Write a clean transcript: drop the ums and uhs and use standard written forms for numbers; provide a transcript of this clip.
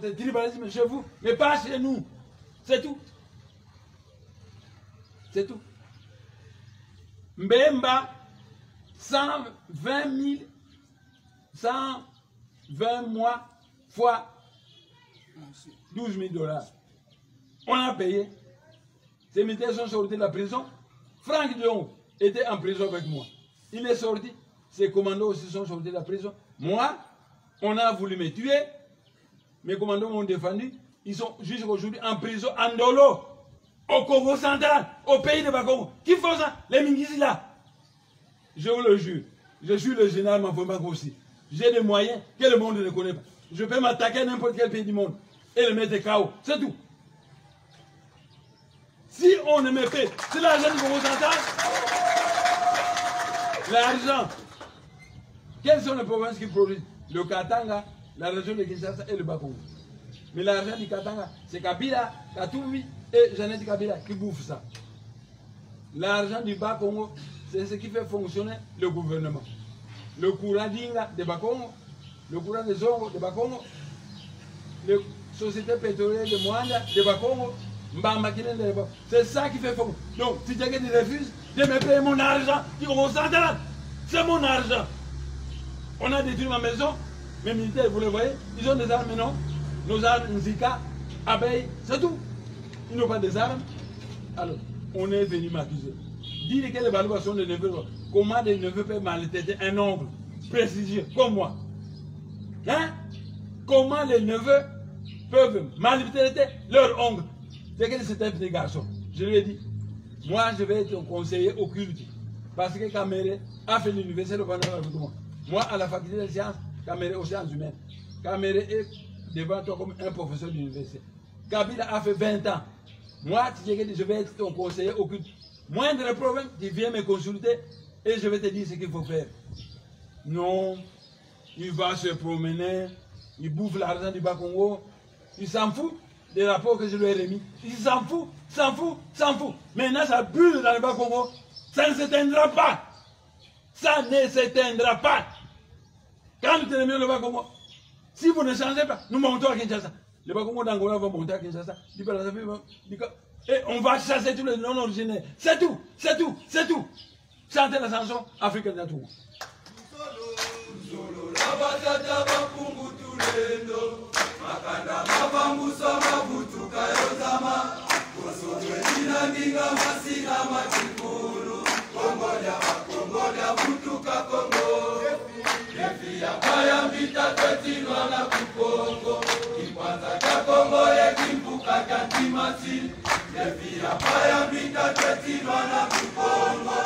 votre tribalisme chez vous, mais pas chez nous. C'est tout. C'est tout. Mbemba, 120 mois fois 12 000 $. On a payé. Ces militaires sont sortis de la prison. Franck Dion était en prison avec moi. Il est sorti. Ses commandos aussi sont sortis de la prison. Moi, on a voulu me tuer. Mes commandos m'ont défendu. Ils sont jusqu'aujourd'hui en prison en Dolo, au Congo central, au pays de Bakongo. Qui font ça? Les Mingisi là. Je vous le jure. Je suis le général Mafombango aussi. J'ai des moyens que le monde ne connaît pas. Je peux m'attaquer à n'importe quel pays du monde et le mettre KO. C'est tout. Si on ne me paie, c'est l'argent du Congo central. L'argent. Quelles sont les provinces qui produisent? Le Katanga, la région de Kinshasa et le Bas-Congo. Mais l'argent du Katanga, c'est Kabila, Katumbi et Jeannette Kabila qui bouffent ça. L'argent du Bas-Congo, c'est ce qui fait fonctionner le gouvernement. Le courant d'Inga de Bas-Congo, le courant de Zongo de Bas-Congo, les sociétés pétrolières de Mwanda de Bas-Congo, Mbamba-Kinen de Bas-Congo. C'est ça qui fait fonctionner. Donc, si quelqu'un refuse de me payer mon argent, du Congo central, c'est mon argent. On a détruit ma maison, mes militaires, vous le voyez, ils ont des armes, non? Nos armes, Nzika, abeilles, c'est tout. Ils n'ont pas des armes. Alors, on est venu m'accuser. Dire que les Balouba sont des neveux. Comment des neveux peuvent maltraiter un oncle prestigieux comme moi? Hein? Comment les neveux peuvent maltraiter leur oncle? C'est que c'est un petit garçon. Je lui ai dit, moi je vais être conseiller occulte. Parce que Kamere a fait l'université de Vandana avec moi. Moi, à la faculté des sciences, Kamere aux sciences humaines. Kamere est devant toi comme un professeur d'université. Kabila a fait 20 ans. Moi, je vais être ton conseiller occulte. Moindre problème, tu viens me consulter et je vais te dire ce qu'il faut faire. Non, il va se promener, il bouffe l'argent du Bas-Congo, il s'en fout des rapports que je lui ai remis. Il s'en fout, s'en fout, s'en fout. Maintenant, ça bulle dans le Bas-Congo, ça ne s'éteindra pas. Ça ne s'éteindra pas. Quand nous terminons le Bas-Congo, si vous ne changez pas, nous montons à Kinshasa. Le Bas-Congo d'Angola va monter à Kinshasa. Et on va chasser tous les non-originaires. C'est tout, c'est tout, c'est tout. Chantez la chanson africaine de tout. Devia paya mbita twetinwa na kupongo